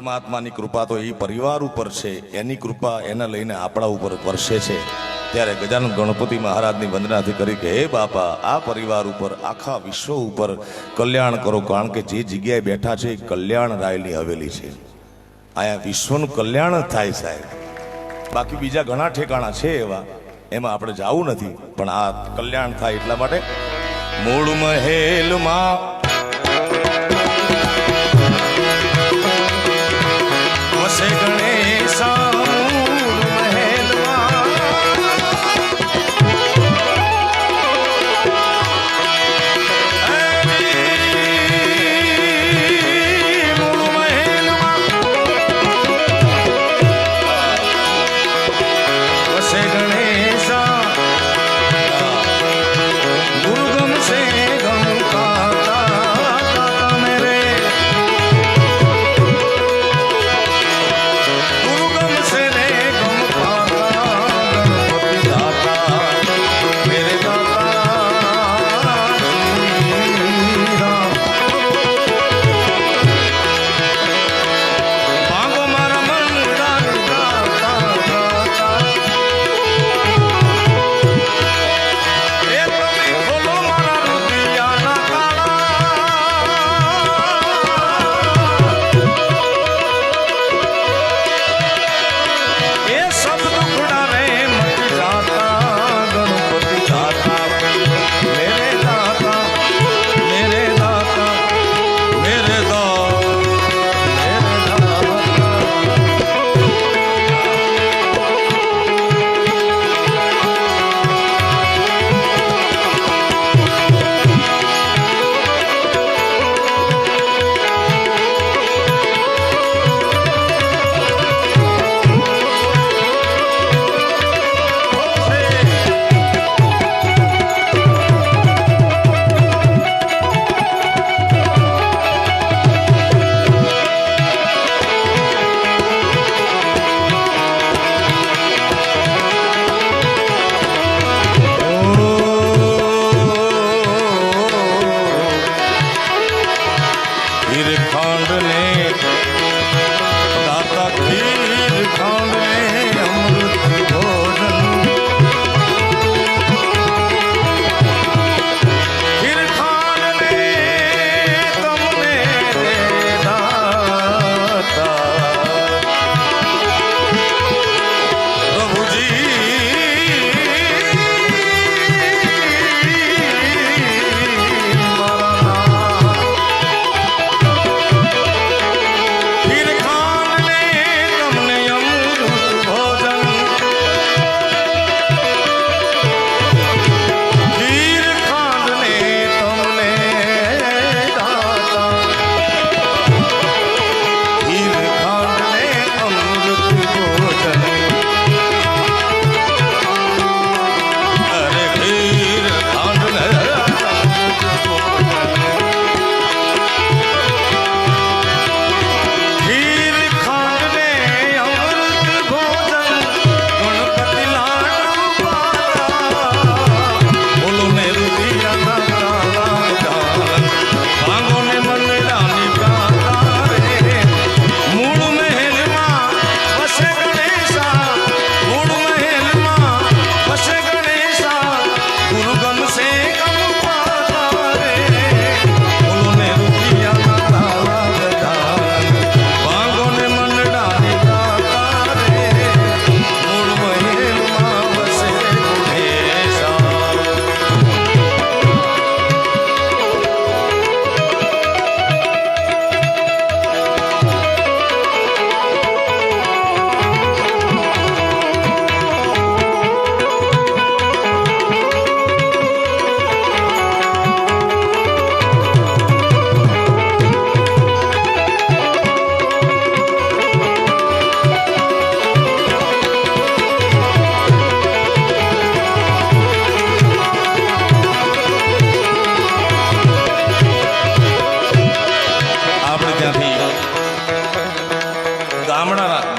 પરમાત્માની કૃપા તો એ પરિવાર ઉપર છે, એની કૃપા એને લઈને આપણા ઉપર વરસે છે। ત્યારે ગજાનન ગણપતિ મહારાજની વંદનાથી કરી કે હે બાપા, આ પરિવાર ઉપર, આખા વિશ્વ ઉપર કલ્યાણ કરો, કારણ કે જે જગ્યાએ બેઠા છે એ કલ્યાણ રાયની હવેલી છે। અહીંયા વિશ્વનું કલ્યાણ જ થાય સાહેબ, બાકી બીજા ઘણા ઠેકાણા છે એવા, એમાં આપણે જવું નથી, પણ આ કલ્યાણ થાય એટલા માટે મૂળ મહેલમાં વસે ગણેશા,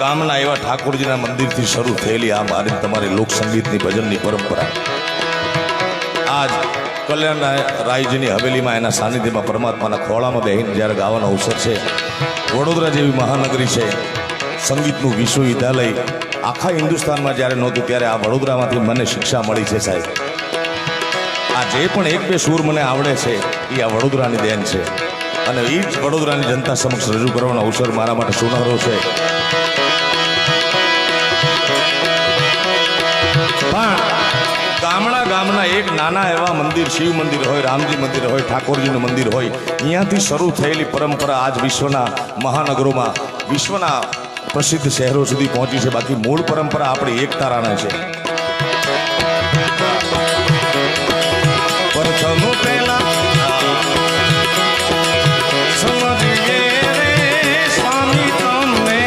ગામના એવા ઠાકોરજીના મંદિરથી શરૂ થયેલી આ મારી તમારી લોકસંગીતની ભજનની પરંપરા આજ કલ્યાણ રાયજીની હવેલીમાં એના સાનિધ્યમાં પરમાત્માના ખોળામાં બેહીને જ્યારે ગાવાનો અવસર છે. વડોદરા જેવી મહાનગરી છે, સંગીતનું વિશ્વવિદ્યાલય આખા હિન્દુસ્તાનમાં જ્યારે નહોતું ત્યારે આ વડોદરામાંથી મને શિક્ષા મળી છે સાહેબ. આ જે પણ એક બે સૂર મને આવડે છે એ આ વડોદરાની દેન છે અને એ જ વડોદરાની જનતા સમક્ષ રજૂ કરવાનો અવસર મારા માટે સુનહરો છે. પણ ગામના એક નાના એવા મંદિર, શિવ મંદિર હોય, રામજી મંદિર હોય, ઠાકોરજીનું મંદિર હોય, અહીંયાથી શરૂ થયેલી પરંપરા આજ વિશ્વના મહાનગરોમાં, વિશ્વના પ્રસિદ્ધ શહેરો સુધી પહોંચી છે. બાકી મૂળ પરંપરા આપણી એકતા રાણા છે. પ્રથમ પહેલા સમજીએ રે સ્વામી તમને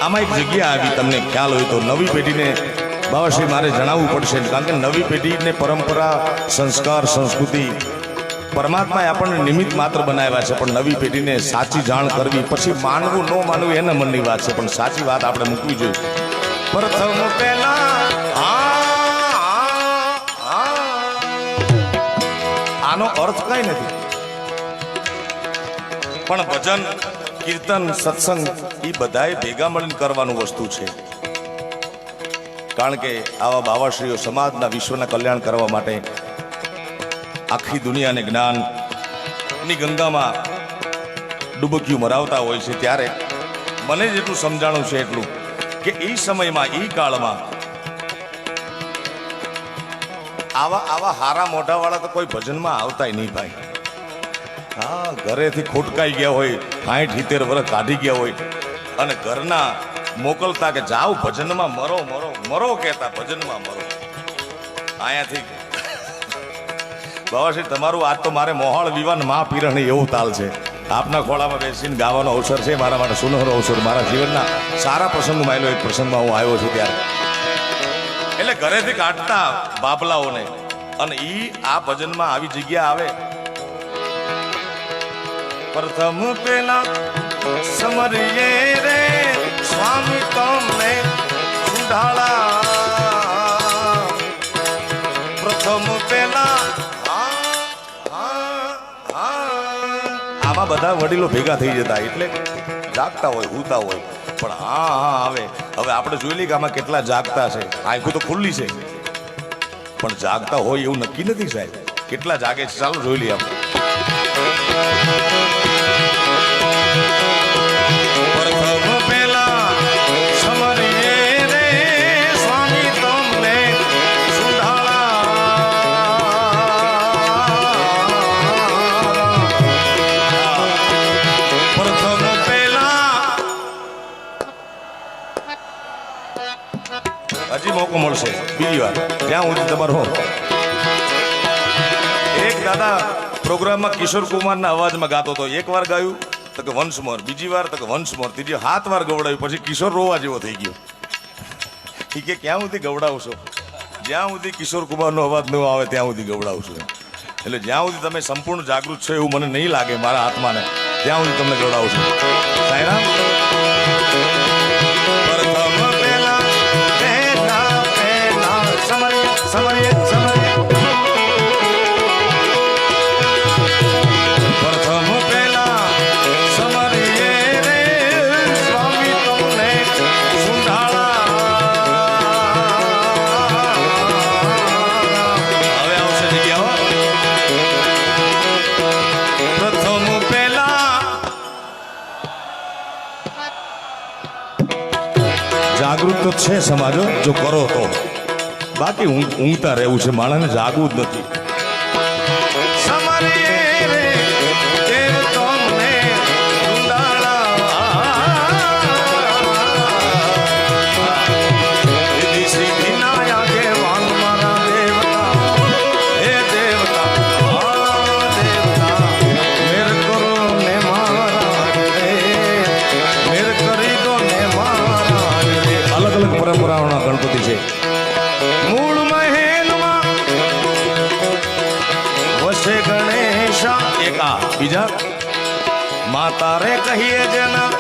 આમાં એક જગ્યા આવી, તમને ખ્યાલ હોય તો નવી પેઢીને બાવાશ્રી મારે જણાવવું પડશે, કારણ કે નવી પેઢીને પરંપરા, સંસ્કાર, સંસ્કૃતિ પરમાત્માએ આપણને નિમિત્ત માત્ર બનાવ્યા છે, પણ નવી પેઢીને સાચી જાણ કરવી, પછી માનવું ન માનવું એના મનની વાત છે, પણ સાચી વાત આપણે મૂકવી જોઈએ. પ્રથમ પહેલા આનો અર્થ કઈ નથી, પણ ભજન, કીર્તન, સત્સંગ એ બધાએ ભેગા મળીને કરવાનું વસ્તુ છે. કારણ કે આવા બાવાશ્રીઓ સમાજના, વિશ્વના કલ્યાણ કરવા માટે આખી દુનિયાને જ્ઞાનની ગંગામાં ડૂબકીઓ મરાવતા હોય છે. ત્યારે મને જેટલું સમજાણું છે એટલું કે એ સમયમાં, એ કાળમાં આવા હારા મોઢાવાળા તો કોઈ ભજનમાં આવતાય નહીં ભાઈ. હા, ઘરેથી ખોટકાઈ ગયા હોય, 60-70 વર્ષ કાઢી ગયા હોય અને ઘરના મોકલતા કે જાઓ ભજનમાં મરો મરો મરો કહેતા, ભજનમાં મરો. અહીંયાથી બાવાશ્રી તમારું આજ તો મારે મોહાળ વિવાન મા પીરણી એવું તાલ છે. આપના ખોળામાં બેસીને ગાવાનો અવસર છે, મારા માટે સુનહરો અવસર. મારા જીવનના સારા પ્રસંગમાં આવેલો એક પ્રસંગમાં હું આવ્યો છું ત્યારે, એટલે ઘરેથી કાઢતા બાપલાઓને, અને ઈ આ ભજનમાં આવી જગ્યા આવે. પ્રથમ પેલા સમરીએ રે સ્વામી તમને સુધાળા. પ્રથમ પેલા આમાં બધા વડીલો ભેગા થઈ જતા, એટલે જાગતા હોય, ઉતા હોય, પણ હા આવે. હવે આપણે જોઈ લઈએ કે આમાં કેટલા જાગતા છે. આંખો તો ખુલ્લી છે, પણ જાગતા હોય એવું નક્કી નથી સાહેબ. કેટલા જાગે છે ચાલો જોઈ લઈએ આપણે. પ્રથમ પેલા સમરીએ રે સ્વામી તમને સુધાળા. પ્રથમ પેલા હજી મોકો મળશે બીજી વાર, જ્યાં હું તમારો એક દાદા પ્રોગ્રામમાં કિશોર કુમારના અવાજમાં ગાતો હતો. એક વાર ગાયું તો કે વન્સ મોર, બીજી વાર તો કે વન્સ મોર, ત્રીજી 7 વાર ગવડાવ્યું. પછી કિશોર રોવા જેવો થઈ ગયો. એ કે ક્યાં સુધી ગવડાવશો? જ્યાં સુધી કિશોર કુમારનો અવાજ ન આવે ત્યાં સુધી ગવડાવશો. એટલે જ્યાં સુધી તમે સંપૂર્ણ જાગૃત છો એવું મને નહીં લાગે મારા આત્માને, ત્યાં સુધી તમને ગવડાવશો. સાયરામ. સમરીએ સમરીએ પ્રથમ પેલા સમરીએ રે સ્વામી તમને સુધાળા. હવે આવશે જગ્યાઓ. પ્રથમ પેલા જાગૃત તો છે સમાજો, જો કરો તો. બાકી ઊંઘતા રહેવું છે, માણસને જાગવું જ નથી. પરંપરાઓના ગણપતિ છે. મૂળ મહેલમાં વસે ગણેશા એકા બીજા માતા રે કહીએ જેના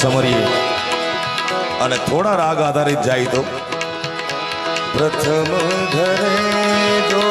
સમરીએ અને થોડા રાગ આધારિત જાય તો પ્રથમ ધરે જો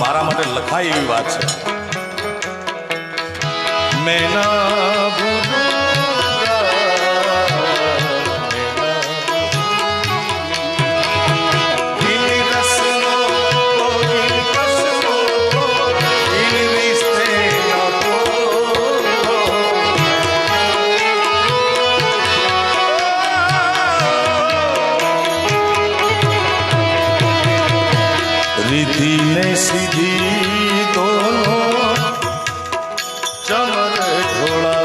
મારા માટે લખાય એવી વાત છે. મેં ના रिद्धि ने सीधी दोनों चमर ढोला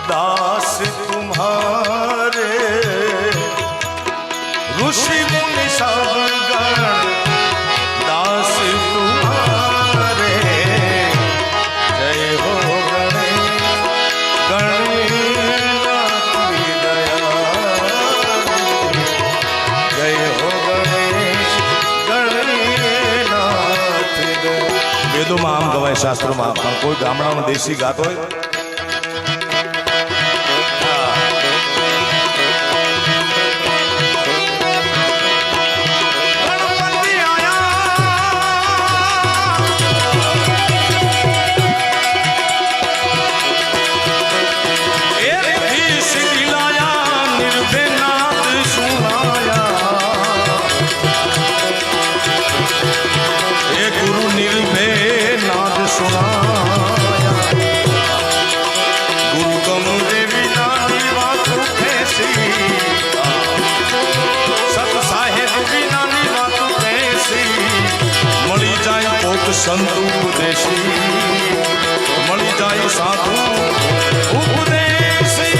दास तुम्हारे ऋषि मुनि सब गण दास तुम्हारे जय हो गणेश गणनाथ दया जय हो गणेश गणनाथ वेदों में आम गवाय शास्त्रों में कोई गामड़ा देशी गात हो संत उपदेशी मणि जाय साधु उपदेशी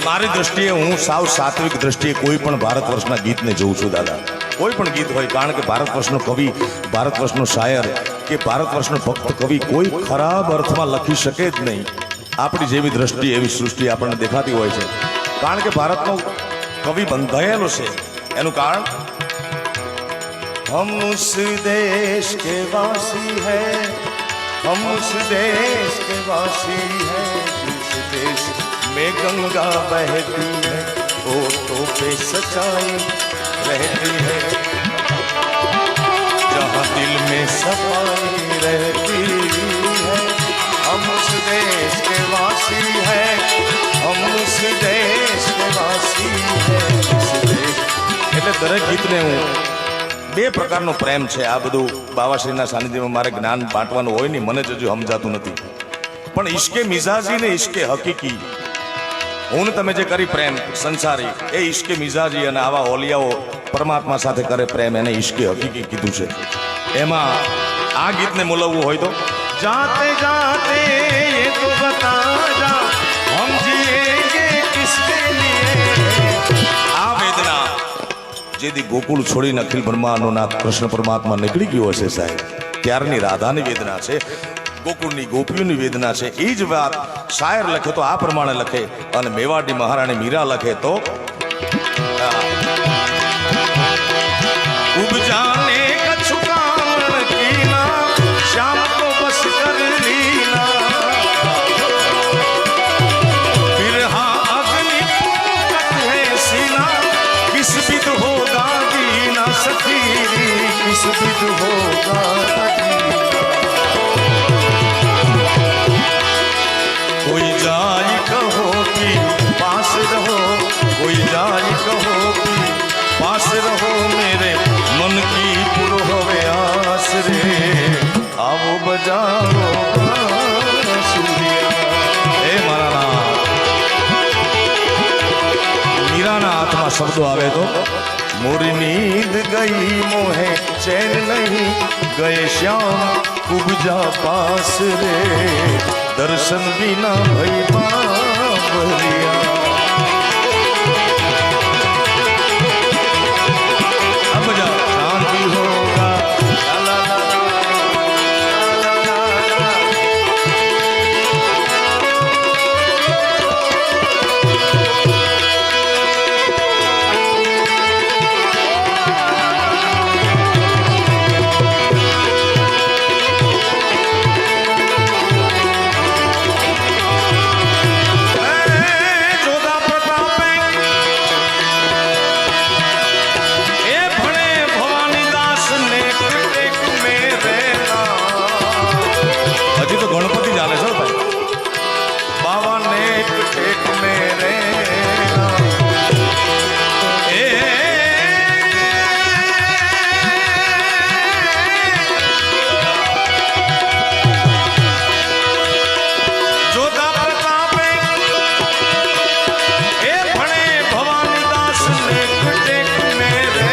મારી દ્રષ્ટિએ હું સાવ સાત્વિક દ્રષ્ટિએ કોઈ પણ ભારત વર્ષના ગીતને જોઉં છું દાદા. કોઈ પણ ગીત હોય, કારણ કે ભારત વર્ષનો કવિ, ભારત વર્ષનો શાયર કે ભારત વર્ષનો ભક્ત કવિ કોઈ ખરાબ અર્થમાં લખી શકે જ નહીં. આપણી જેવી દ્રષ્ટિ એવી સૃષ્ટિ આપણને દેખાતી હોય છે, કારણ કે ભારતનો કવિ બંધાયેલો છે. એનું કારણ હમ ઉસ દેશ કે વાસી હૈ, हम उस देश के वासी हैं जिस देश में गंगा बहती है ओठों पे सच्चाई रहती है, जहाँ दिल में सफाई रहती है. हम उस देश के वासी हैं, हम उस देश के वासी हैं जिस देश. એટલે દરેક ગીતને હું બે પ્રકારનો પ્રેમ છે. આ બધું બાવાશ્રીના સાનિધ્યમાં મારે જ્ઞાન બાંટવાનું હોય ને, મને જ હજુ સમજાતું નથી. પણ ઈશ્કે મિજાજી ને ઈશ્કે હકીકી, હું તમે જે કરી પ્રેમ સંસારી, એ ઈશ્કે મિજાજી, અને આવા હોલિયાઓ પરમાત્મા સાથે કરે પ્રેમ, એને ઈશ્કે હકીકી કીધું છે. એમાં આ ગીતને મૂલવવું હોય તો जाते जाते ये तो बता जा हम जिएंगे किसके लिए। આ વેદના જેથી ગોકુળ છોડીને અખિલ બ્રહ્માંડનો નાથ કૃષ્ણ પરમાત્મા નીકળી ગયો હશે સાહેબ, ત્યારની રાધાની વેદના છે, ગોકુળની ગોપીઓની વેદના છે. એ જ વાત શાયર લખે તો આ પ્રમાણે લખે અને મેવાડની મહારાણી મીરા લખે તો उब जाने कछु काम कीना श्याम को बस कर लीना बिरहा अग्नि फूकत है सीना किस बिद होगा दीना सखी किस बिद होगा दीना। कोई जाय कहो कि पास रहो कोई जाय कहो कि पास रहो मेरे मन की पुरहोवे आस रे आओ बजाओ बांसुरिया। એ મારા મીરાના હાથમાં શબ્દો આવે તો मोरी नींद गई मोहे चैन नहीं गए श्याम कुबजा पास रे दर्शन बिना भई बाबरिया। अब जा शांति होगा ला ला ला ला ला ला ला। હજી તો ગણપતિ ચાલે છે ભાઈ. बाबा ने टेक मेरे जोधा प्रताप ए भणे भवानी दास ने टेक मेरे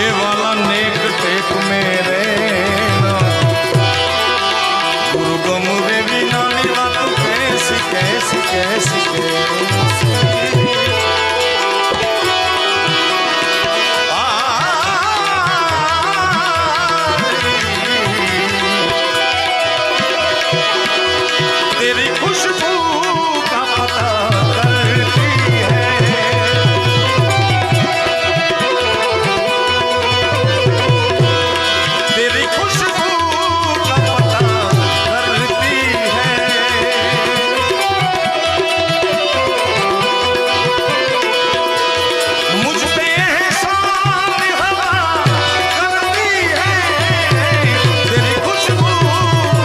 ए वाला नेक टेक मेरे गुरु गमुरे बिना बात कैसी कैसी कैसी कैसी तेरी खुशबू का पता करती है तेरी खुशबू का पता करती है मुझ पे एहसान हवा करती है तेरी खुशबू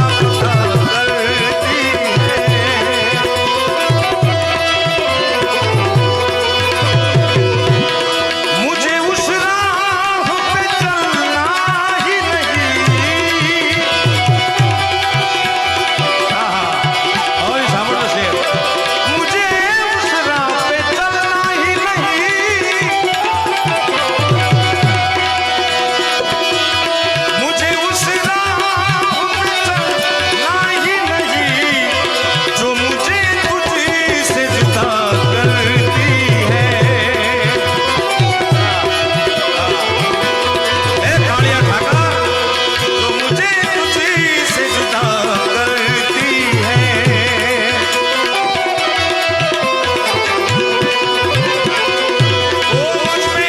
का पता करती है। मुझे उस राह पे चलना ही नहीं। और सामने से मुझे उस राह पे चलना ही नहीं। मुझे उस राह पे चलना ही नहीं जो मुझे तुझी से जुदा करती है। ए कालिया ठाकर जो मुझे तुझी से जुदा करती है। ओ मुझ पे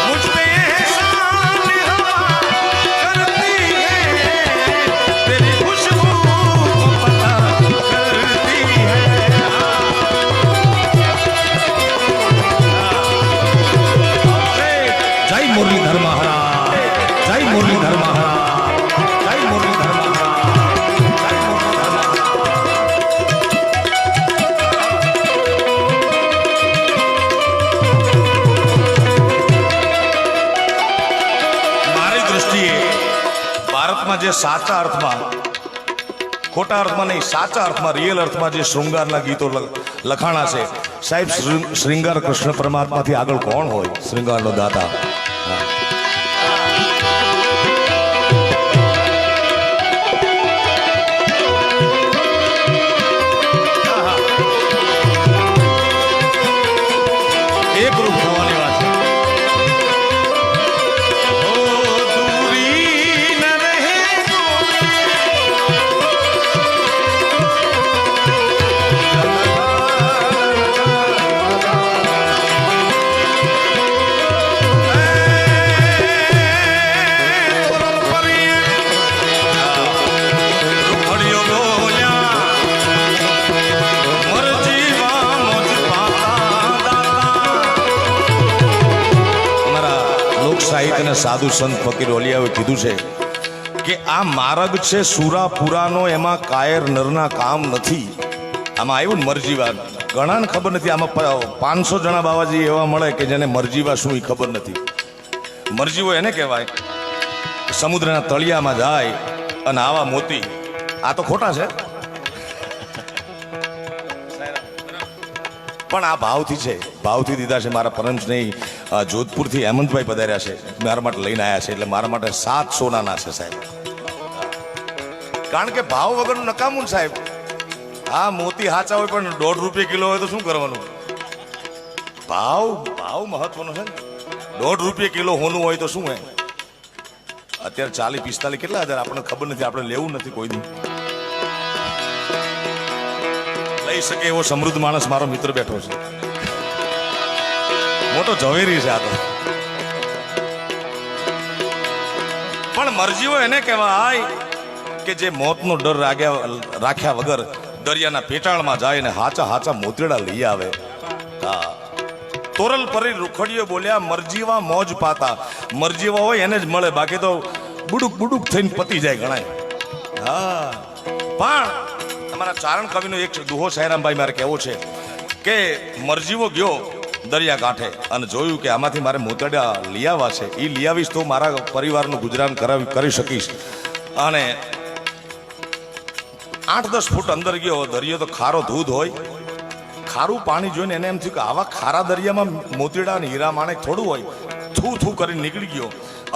मुझ पे एहसान हवा करती है तेरी खुशबू को पता करती है। જય મુરલીધર મહારાજ, જય મુરલીધર મહારાજ, જય મુરલીધર મહારાજ, જય મુરલીધર મહારાજ. મારી દ્રષ્ટિએ ભારતમાં જે સાચા અર્થમાં, ખોટા અર્થમાં નહીં, સાચા અર્થમાં, રિયલ અર્થમાં જે શૃંગારના ગીતો લખાણા છે સાહેબ શ્રૃંગાર કૃષ્ણ પરમાત્માથી આગળ કોણ હોય? શ્રૃંગારનો દાતા. હા. એક રૂપ થવાની વાત છે. સાહિત્યના સાધુ સંત ફકીર ઓલિયાએ કીધું છે કે આ માર્ગ છે સુરાપુરાનો, એમાં કાયર નરના કામ નથી. આમાં આવ્યું ને મરજીવા, ઘણાને ખબર નથી. આમાં 500 જણા બાવાજી એવા મળે કે જેને મરજીવા શું એ ખબર નથી. મરજીવો એને કહેવાય સમુદ્રના તળિયામાં જાય અને આવા મોતી. આ તો ખોટા છે પણ આ ભાવથી છે, ભાવથી દીધા છે. મારા પરમશ્રી જોધપુરથી હેમંતભાઈ પધાર્યા છે, મારા માટે લઈને આવ્યા છે. એટલે મારા માટે 7 સોનાના છે સાહેબ. કારણ કે ભાવ વગરનું નકામું સાહેબ. હા, મોતી હાચા હોય પણ 1.5 રૂપિયા કિલો હોય તો શું કરવાનું? ભાવ મહત્વનો છે ને. 1.5 રૂપિયા કિલો હોનું હોય તો શું હે? અત્યારે 40-45 કેટલા હજાર આપણને ખબર નથી, આપણે લેવું નથી કોઈ દી. લઈ શકે એવો સમૃદ્ધ માણસ મારો મિત્ર બેઠો છે, મોટો ઝવેરી છે આ તો. પણ મરજીઓ એને કહેવાય કે જે મોતનો ડર રાખ્યા વગર દરિયાના પેટાળમાં જાય ને હાચા મોતીડા લઈ આવે. હા, તોરલ પરી રૂખડીઓ બોલ્યા મરજીવા મોજ પાતા. મરજીવા હોય એને જ મળે, બાકી તો બુડુક થઈને પતી જાય ગણાય. હા, પણ અમારા ચારણ કવિનો એક દુહો સાયરામભાઈ મારે કહેવો છે કે મરજીવો ગયો દરિયા કાંઠે અને જોયું કે આમાંથી મારે મોતડા લઈ આવવા છે. એ લઈ આવીશ તો મારા પરિવારનું ગુજરાન કરી શકીશ. અને 8-10 ફૂટ અંદર ગયો. દરિયો તો ખારો ધૂધ હોય. ખારું પાણી જોઈને એને એમ થયું કે આવા ખારા દરિયામાં મોતીડા અને હીરા માણેક થોડું હોય. થૂ કરીને નીકળી ગયો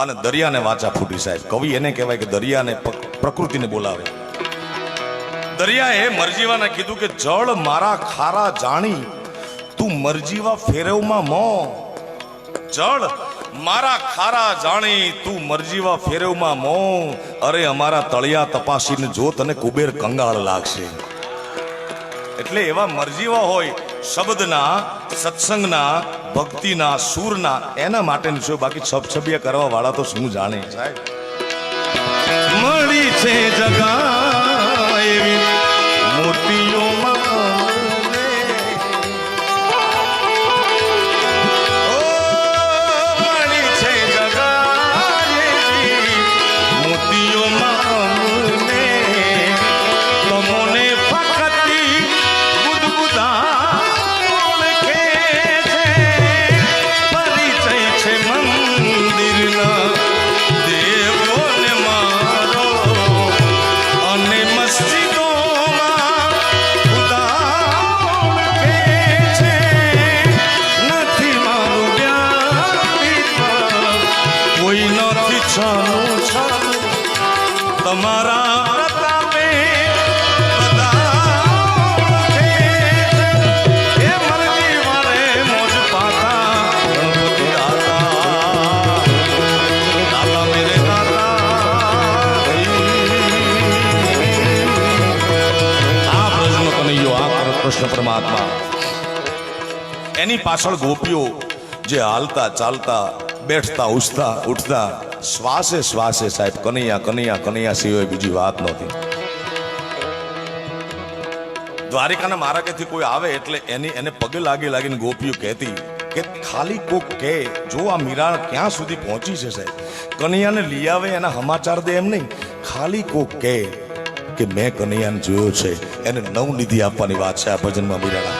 અને દરિયાને વાચા ફૂટી સાહેબ. કવિ એને કહેવાય કે દરિયાને પ્રકૃતિને બોલાવે. દરિયાએ મરજીવાને કીધું કે જળ મારા ખારા જાણી તું મરજીવા ફેરવમાં મો. જળ મારા ખારા જાણી તું મરજીવા ફેરવમાં મો. અરે અમારા તળિયા તપાસીને જો તને કુબેર કંગાળ લાગશે. એટલે એવા મરજીવા હોય શબ્દના, સત્સંગના, ભક્તિના, સૂરના, એના માટેનું છે. બાકી છબછબિયા કરવા વાળા તો શું જાણે સાહેબ. મળી છે જગા એવી મોતીઓમાં તમારા પ્રતાપે મોજ પાતા ગણપતિ દાતા મેરે દાતા. આ બ્રજનો કનૈયો, આ કૃષ્ણ પરમાત્મા, એની પાછળ ગોપીઓ જે હાલતા ચાલતા બેઠતા ઉઠતા શ્વાસે સાહેબ કનૈયા સિવાય બીજી વાત નહોતી. દ્વારિકાના માર્ગેથી કોઈ આવે એટલે એને પગે લાગીને ગોપીઓ કહેતી કે ખાલી કોક કે જો આ મીરા ક્યાં સુધી પહોંચી છે સાહેબ, કનૈયાને લઈ આવે એના સમાચાર દે. એમ નહીં, ખાલી કોક કે મેં કનૈયાને જોયો છે, એને નવનિધિ આપવાની વાત છે આ ભજનમાં મીરાના.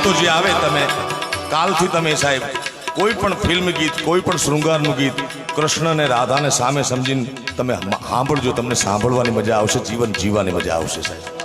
ગીતો જે આવે તમે કાલથી તમે સાહેબ કોઈ પણ ફિલ્મ ગીત કોઈ પણ શૃંગારનું ગીત કૃષ્ણ અને રાધાને સામે સમજીને તમે સાંભળજો, તમને સાંભળવાની મજા આવશે, જીવન જીવવાની મજા આવશે સાહેબ.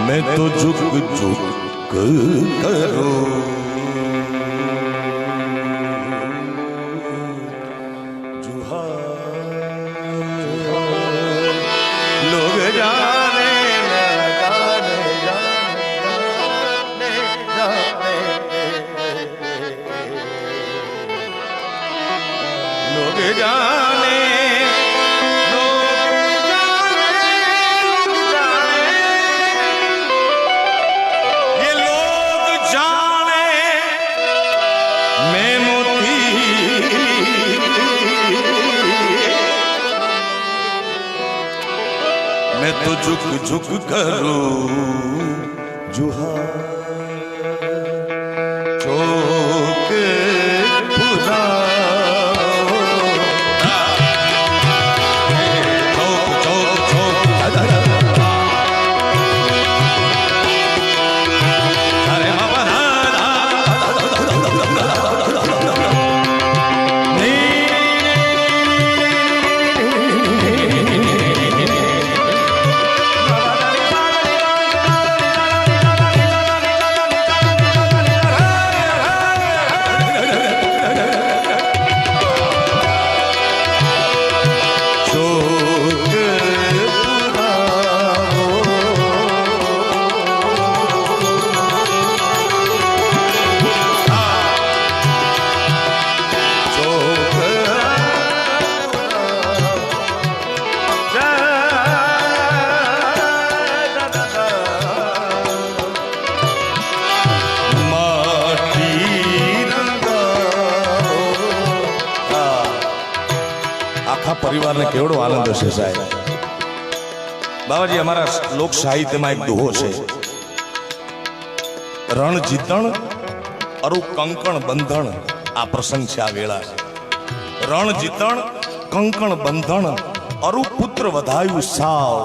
मैं तो झुक झुक करो लोग जाने लोग जाने मैं तो झुक झुक करूं जुहार चौक पुरा चौक चौक चौक પરિવારને કેવડો આનંદ હશે સાહેબ. બાબાજી, અમારા લોક સાહિત્યમાં એક દોહો છે, રણ જીતણ અરુ કંકણ બંધણ. આ પ્રસંગ છે, આ વેળા છે. રણ જીતણ કંકણ બંધણ અરુ પુત્ર વધાયું સાવ.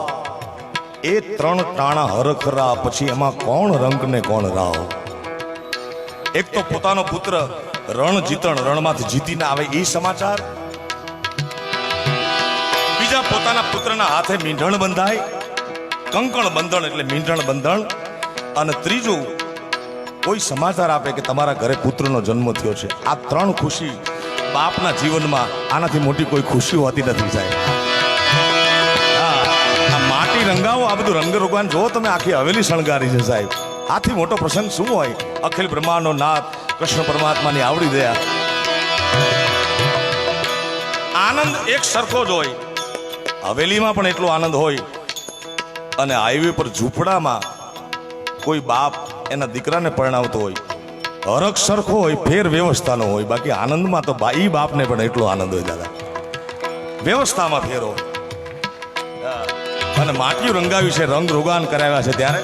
એ ત્રણ ટાણા હરખરા, પછી એમાં કોણ રંગ ને કોણ રાવ. એક તો પોતાનો પુત્ર રણ જીતણ, રણમાંથી જીતીને આવે એ સમાચાર. બીજા પોતાના પુત્રના હાથે મીંઢણ બંધાય, કંકણ બંધણ એટલે મીંઢણ બંધણ. અને ત્રીજું કોઈ સમાચાર આપે કે તમારા ઘરે પુત્રનો જન્મ થયો છે. આ ત્રણ ખુશી બાપના જીવનમાં આનાથી મોટી કોઈ ખુશી હોતી નથી સાહેબ. આ માટી રંગાવો, આ બધું રંગ રોગવાન જો તમે આખી હવેલી શણગારી છે સાહેબ. આથી મોટો પ્રસંગ શું હોય? અખિલ બ્રહ્માંડનો નાથ કૃષ્ણ પરમાત્માની આવડી દયા. આનંદ એક સરખો જ હોય. હવેલીમાં પણ એટલો આનંદ હોય, અને હાઈવે પર ઝૂંપડામાં કોઈ બાપ એના દીકરાને પરણાવતો હોય, હરખ સરખો હોય, ફેર વ્યવસ્થાનો હોય. બાકી આનંદમાં તો ઈ બાપને પણ એટલો આનંદ હોય દાદા, વ્યવસ્થામાં ફેર હોય. અને માટીયું રંગાવ્યું છે, રંગ રોગાન કરાવ્યા છે. ત્યારે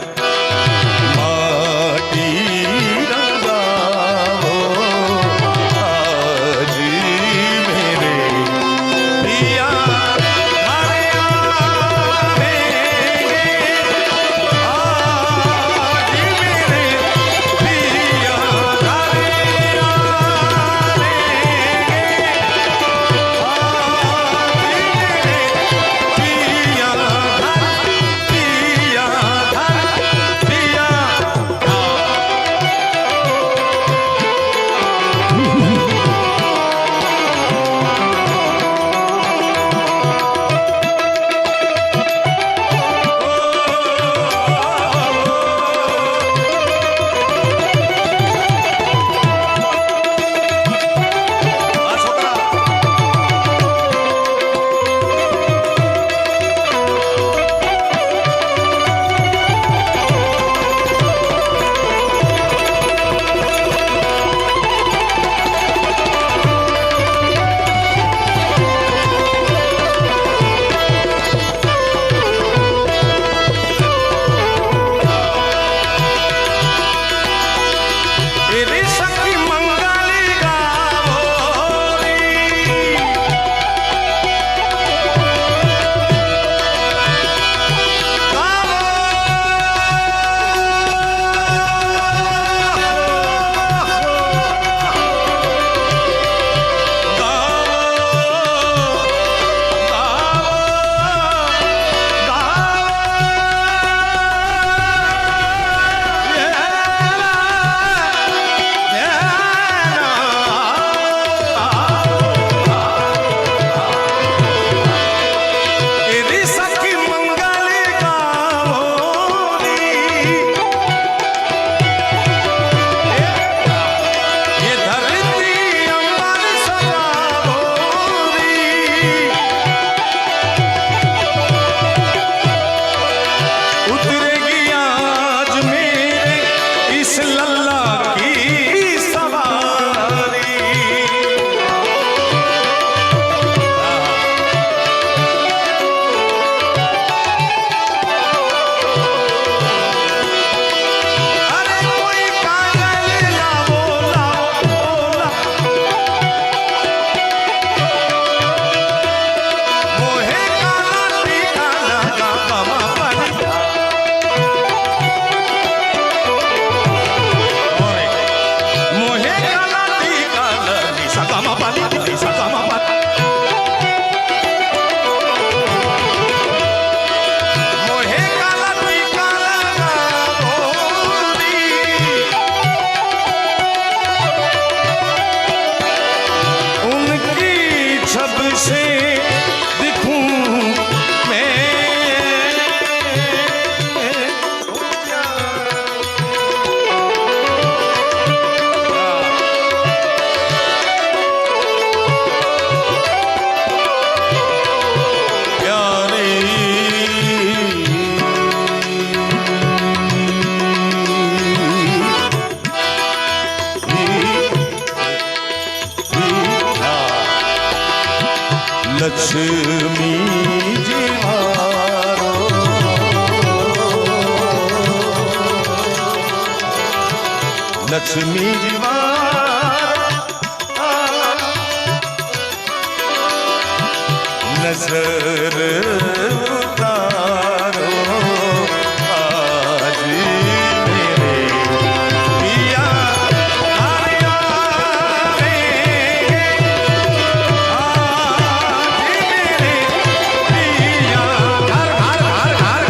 લક્ષ્મી લક્ષ્મી જીવા નજર ઉતારો આજી મેરે પિયા આયા રે આજી મેરે પિયા ઘર ઘર ઘર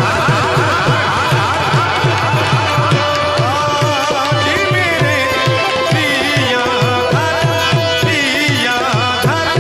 આજી મેરે પિયા ઘર પિયા ઘર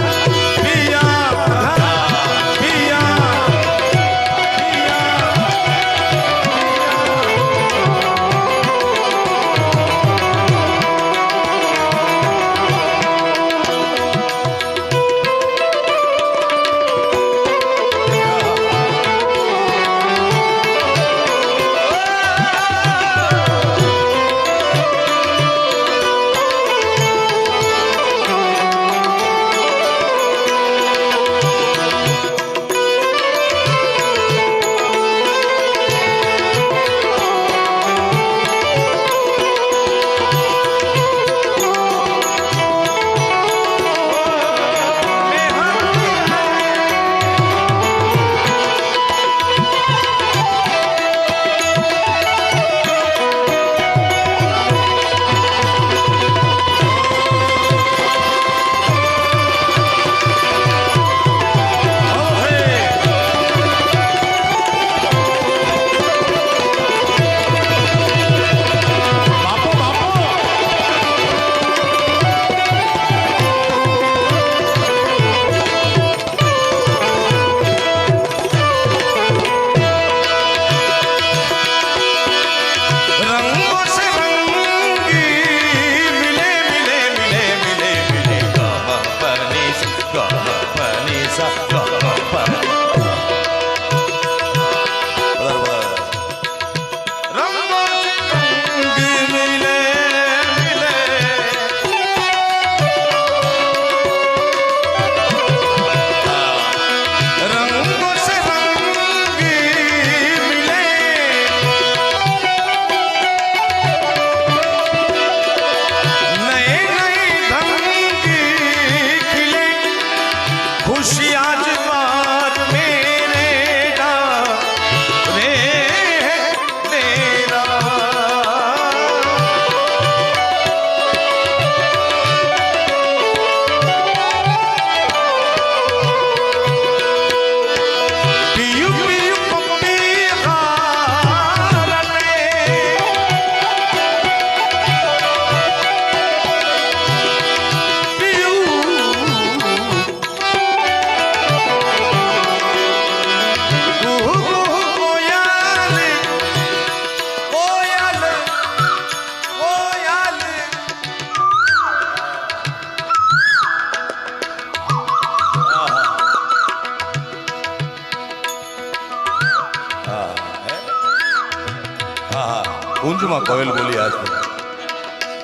કુંજમાં કોયલ બોલી આજ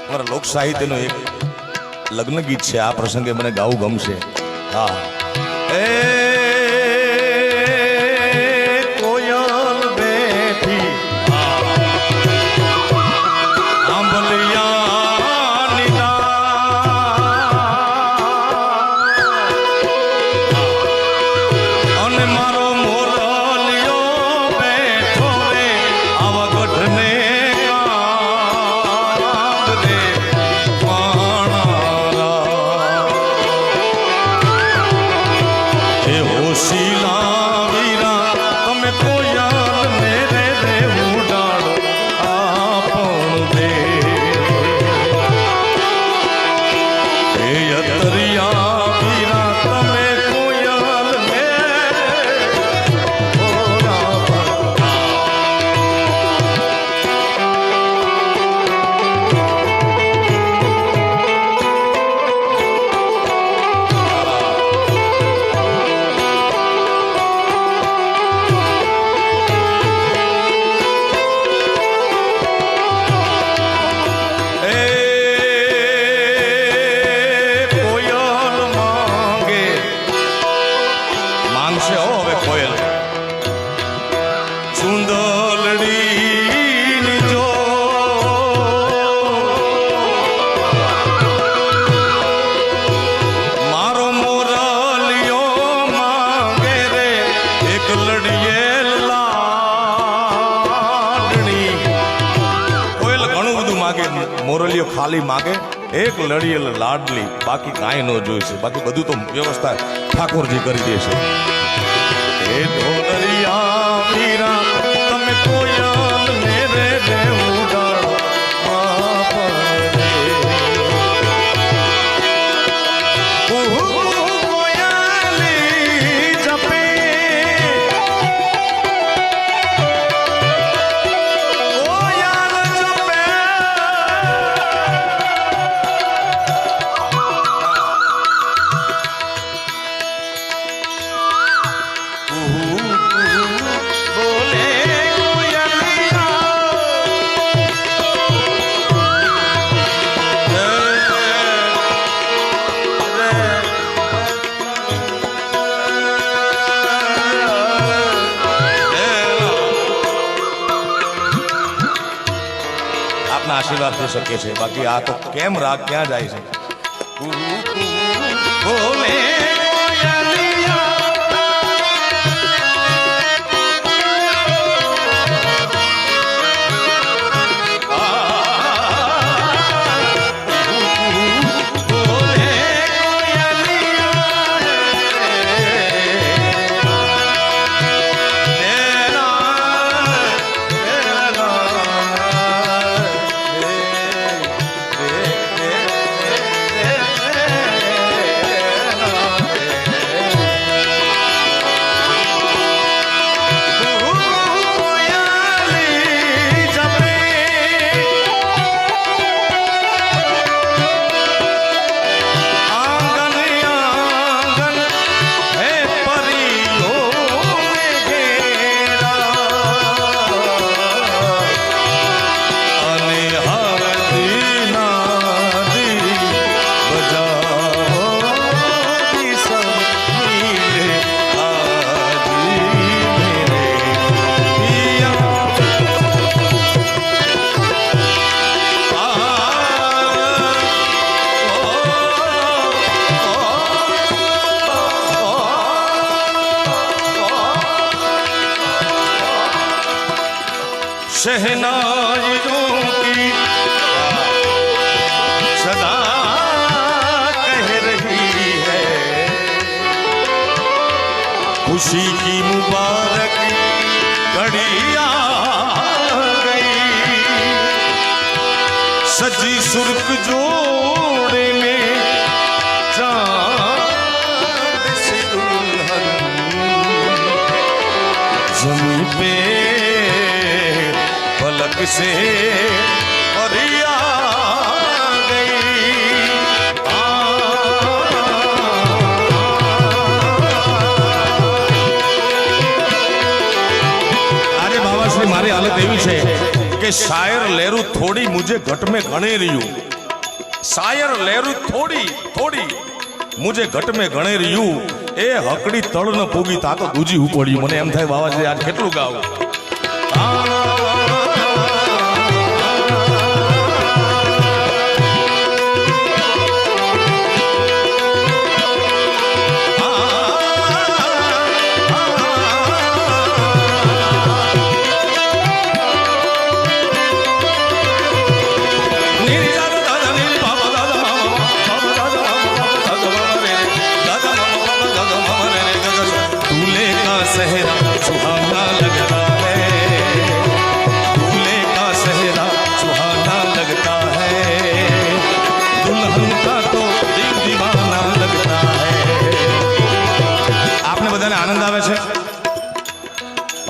અમારા લોક સાહિત્યનું એક લગ્ન ગીત છે. આ પ્રસંગે મને ગાવું ગમશે. હા એ કોયલ બેઠી આંબલિયાની ડાળ અને મારો મોરલિયો બેઠો રે આવા ગઢને કાંબરે પાણારા. લડીએ લાડણી. કોયલ ઘણું બધું માગે, મોરલીઓ ખાલી માગે એક લડીએ લાડલી, બાકી કાંઈ ન જોઈશે. બાકી બધું તો વ્યવસ્થા ઠાકોરજી કરી દેશે. એ ઢોલરિયા વીરા તમે કોયલ ને રે રે ઉડાડો આપરે. કુહુ કોયલી જપે કોયલ જપે. બોલે આપના આશીર્વાદ થઈ શકે છે. બાકી આ તો કેમ રાગ ક્યાં જાય છે. બોલે शहनाइयों की सदा कह रही है, खुशी की मुबारक घड़ी आ गई. सजी सुर्ख जोड़े में चांद से दुल्हन जमीन पे पलक से परिया गई. આજે બાબાશ્રી મારી હાલત એવી છે કે શાયર લેરું થોડી મુझे घट में गणे रही. શાયર લેરું થોડી થોડી મુझे घट में गणे रही. એ હકડી તળ ન પૂગી તા તો દૂજી ઉપડ્યું. મને એમ થાય બાબાશ્રી આજ કેટલું ગાવું.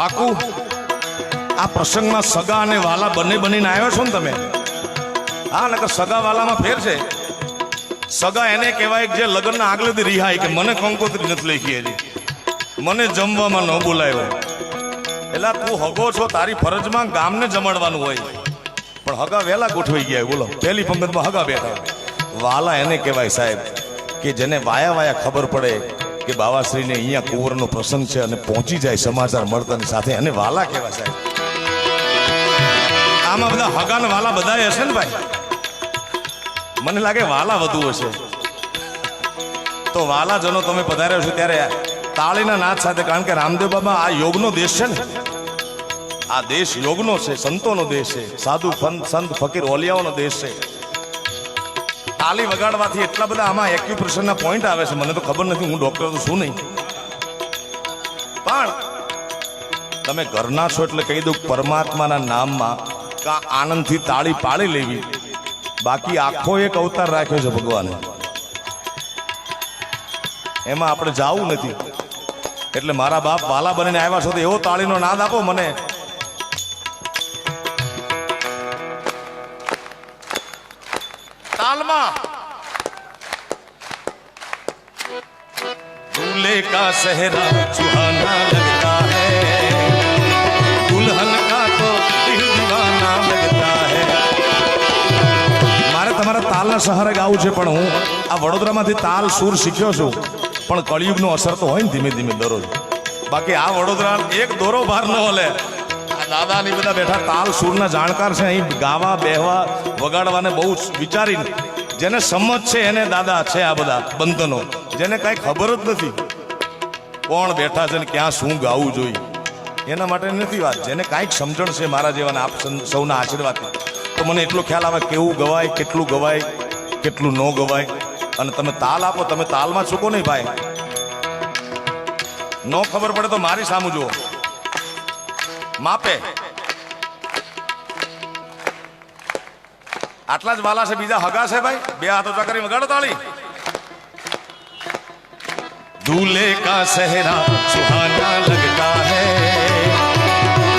પાકું આ પ્રસંગમાં સગા અને વાલા બંને બનીને આવ્યો છો ને તમે. હા, નકર સગા વાલામાં ફેર છે. સગા એને કહેવાય જે લગ્નના આગલેથી રિહાય કે મને કંકોત્રી નથી લખી હજી, મને જમવામાં ન બોલાયો. એટલે તું હગો છો, તારી ફરજમાં ગામને જમાડવાનું હોય, પણ હગા વહેલા ગોઠવાઈ ગયા. બોલો, પહેલી પંગતમાં હગા બેઠા. વાલા એને કહેવાય સાહેબ કે જેને વાયા વાયા ખબર પડે કે બાવાશ્રીને અહીંયા કુંવરનો પ્રસંગ છે અને પહોંચી જાય સમાચાર મળતાની સાથે, અને વાલા કહેવાય સાહેબ. આમાં બધા હગા ને વાલા બધા હશે ને ભાઈ? મને લાગે વાલા વધુ હશે. તો વાલા જનો તમે પધાર્યો છો ત્યારે તાળીના નાદ સાથે, કારણ કે રામદેવ બાબા આ યોગનો દેશ છે ને, આ દેશ યોગનો છે, સંતોનો દેશ છે, સાધુ સંત ફકીર ઓલિયાઓનો દેશ છે. તાળી વગાડવાથી એટલા બધા આમાં એક્યુપ્રેશરના પોઈન્ટ આવે છે, મને તો ખબર નથી, હું ડોક્ટર તો છું નહીં, પણ તમે ઘરના છો એટલે કહી દઉં, પરમાત્માના નામમાં કા આનંદથી તાળી પાડી લેવી, બાકી આખો એક અવતાર રાખ્યો છે ભગવાને, એમાં આપણે જાવું નથી. એટલે મારા બાપ વાલા બનીને આવ્યા છો તો એવો તાળીનો નાદ આપો મને. તાલમાં दूल्हे का सेहरा सुहाना लगता है, दुल्हन का तो दिल दीवाना लगता है. મારે તમારા તાલના સહારે ગાવું છે, પણ હું આ વડોદરામાંથી તાલ સૂર શીખ્યો છું, પણ કળિયુગનો અસર તો હોય ને ધીમે ધીમે દરરોજ. બાકી આ વડોદરા એક દોરો બહાર ન હલે. આ દાદાની બધા બેઠા તાલ સૂરના જાણકાર છે, અહીં ગાવા બેહવા વગાડવાને બહુ વિચારીને, જેને સમજ છે એને દાદા છે આ બધા બંધનો, જેને કાંઈ ખબર જ નથી કોણ બેઠા છે ને ક્યાં શું ગાવું જોઈએ, એના માટે નથી વાત. જેને કાંઈક સમજણ છે મારા જેવાને આપ સૌના આશીર્વાદથી, તો મને એટલો ખ્યાલ આવે કેવું ગવાય, કેટલું ગવાય, કેટલું ન ગવાય. અને તમે તાલ આપો, તમે તાલમાં ચૂકો નહીં ભાઈ. ન ખબર પડે તો મારી સામું જુઓ, માપે આટલા જ વાલા છે, બીજા હગા છે ભાઈ, બે હાથો ચકરી વગાડો તાળી. दूल्हे का सेहरा सुहाना लगता है,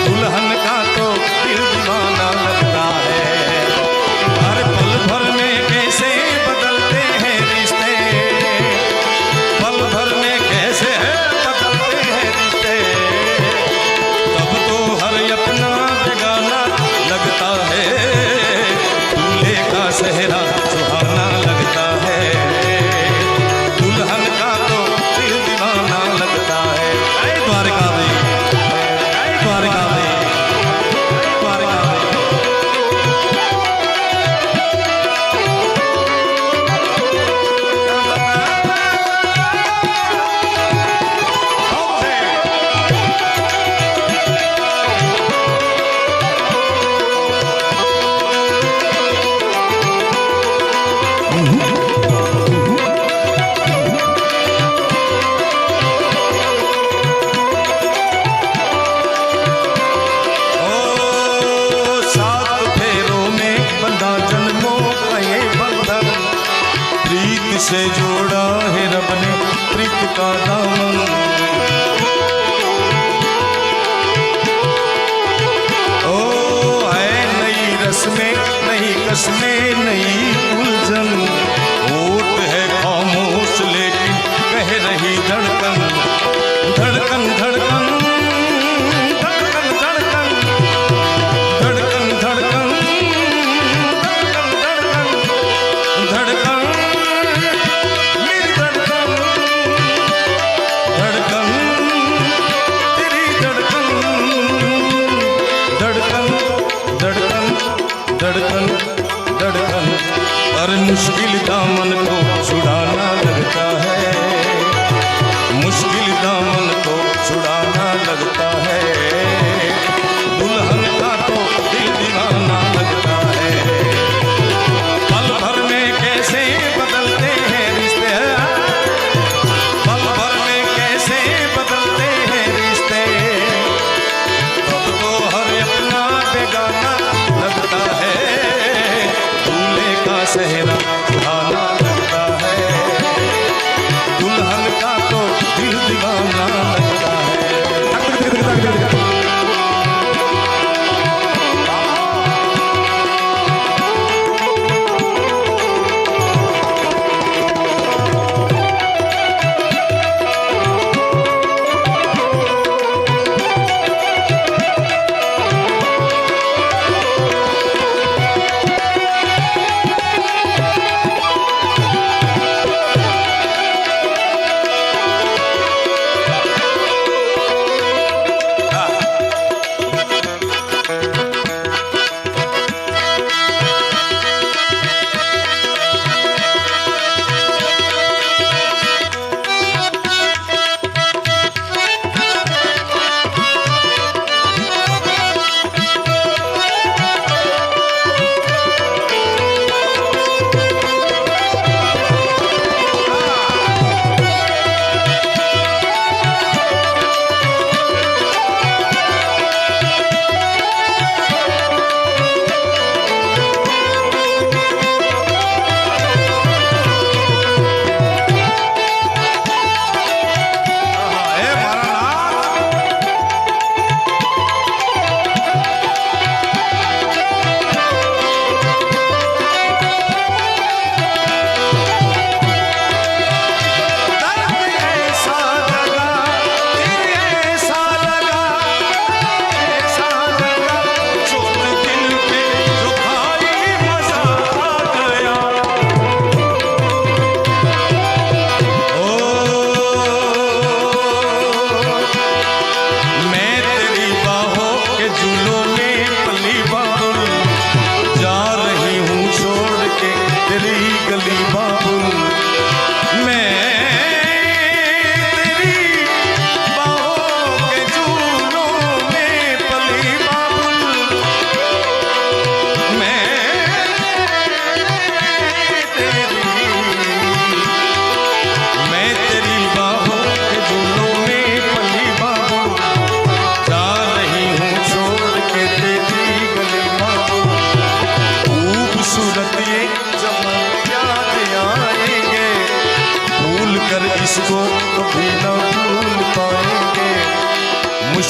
दुल्हन का तो दिल दीवाना लगता है. हर पल भर में कैसे बदलते हैं रिश्ते, पल भर में कैसे बदलते हैं रिश्ते, तब तो हर अपना बेगाना लगता है. दूल्हे का सेहरा सुहाना लगता है, दुल्हन का तो दिल दीवाना लगता है. द्वारिकाधीश, द्वारिकाधीश, द्वारिकाधीश. से जोड़ा है रब ने प्रीत का दामन, ओ है नई रस्में, नई कस्में, नई उलझन, होठ है खामोश लेकिन कह रही धड़कन, धड़कन धड़कन धड़कन धड़कन धड़कन धड़कन धड़कन धड़कन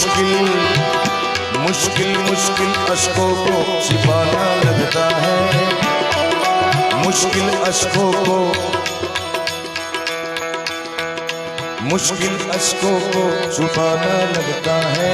मुश्किल मुश्किल मुश्किल अशकों को छिपाना लगता है, मुश्किल अशकों को मुश्किल अशकों को छुपाना लगता है।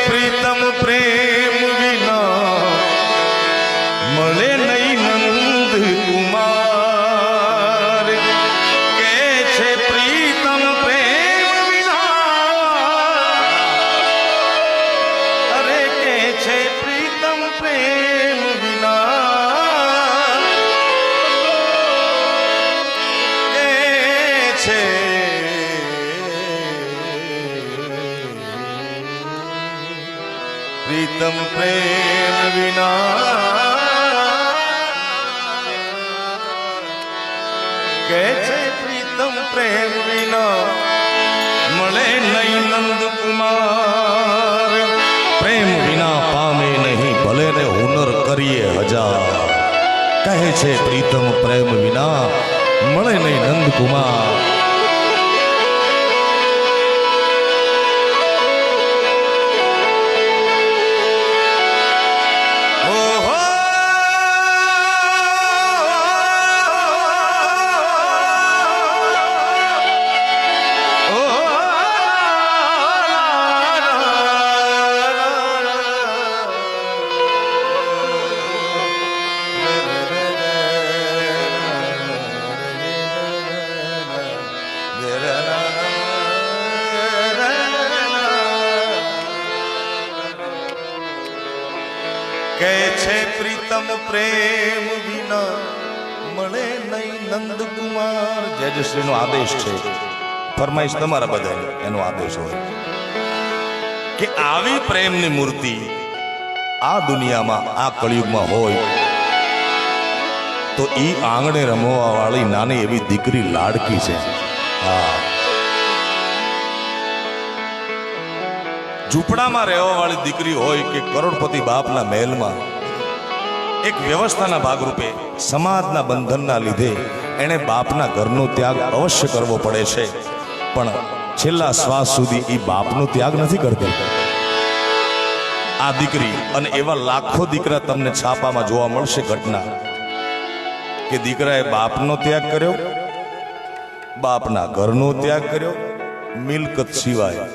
प्रीतम प्रेम विना મળે નહીં નંદ કુમાર, કે છે પ્રીતમ પ્રેમ વિના, અરે કે છે પ્રીતમ પ્રેમ વિના, કે છે प्रीतम प्रेम विना, કે છે પ્રીતમ પ્રેમ વિના મળે નહીં નંદ કુમાર, પ્રેમ વિના પામે નહીં ભલે ને હુનર કરીએ હજાર, કહે છે પ્રીતમ પ્રેમ વિના મળે નહીં નંદ કુમાર। કહે છે પ્રીતમ પ્રેમ વિના મળે નહીં નંદ કુમાર। જયશ્રીનો આદેશ છે, ફરમાઈશ તમારા બધાની, એનો આદેશ હોય કે આવી પ્રેમની મૂર્તિ આ દુનિયામાં આ કળિયુગમાં હોય તો ઈ આંગણે રમવા વાળી નાની એવી દીકરી લાડકી છે। હા, ઝૂંપડામાં રહેવા વાળી દીકરી હોય કે કરોડપતિ બાપના મહેલમાં, એક વ્યવસ્થાના ભાગરૂપે સમાજના બંધનના લીધે એણે બાપના ઘરનો ત્યાગ અવશ્ય કરવો પડે છે, પણ છેલ્લા શ્વાસ સુધી એ બાપનો ત્યાગ નથી કરતી આ દીકરી। અને એવા લાખો દીકરા તમને છાપામાં જોવા મળશે ઘટના કે દીકરાએ બાપનો ત્યાગ કર્યો, બાપના ઘરનો ત્યાગ કર્યો, મિલકત સિવાય।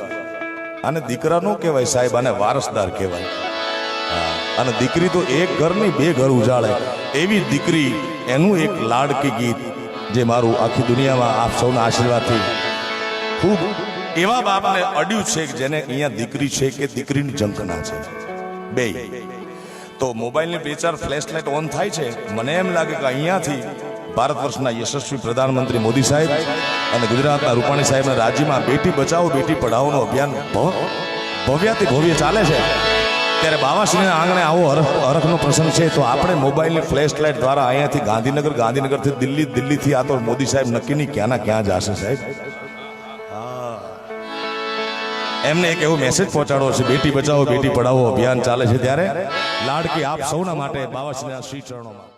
અને દીકરા નો કહેવાય સાહેબ, આને વારસદાર કહેવાય। અને દીકરી તો એક ઘર નહીં બે ઘર ઉજાળે એવી દીકરી, એનું એક લાડકી ગીત જે મારું આખી દુનિયામાં આપ સૌના આશીર્વાદથી ખૂબ એવા બાપને અડ્યું છે કે જેને અહીંયા દીકરી છે કે દીકરીની ઝંખના છે બે। તો મોબાઈલની બે ચાર ફ્લેશ લાઇટ ઓન થાય છે, મને એમ લાગે કે અહીંયાથી ભારત વર્ષના યશસ્વી પ્રધાનમંત્રી મોદી સાહેબ અને ગુજરાતના રૂપાણી સાહેબના રાજ્યમાં બેટી બચાવો બેટી પઢાઓનું અભિયાન ભવ્યાથી ભવ્ય ચાલે છે, ત્યારે બાવાશ્રીના આંગણે આવો હરખનો પ્રસંગ છે તો આપણે મોબાઈલની ફ્લેશ લાઇટ દ્વારા અહીંયાથી ગાંધીનગર, ગાંધીનગરથી દિલ્હી, દિલ્હીથી આ તો મોદી સાહેબ નક્કી નહીં ક્યાંના ક્યાં જશે સાહેબ। એમને એક એવો મેસેજ પહોંચાડવો છે, બેટી બચાવો બેટી પઢાઓ અભિયાન ચાલે છે, ત્યારે લાડકી આપ સૌના માટે બાવાશ્રીના શ્રી ચરણોમાં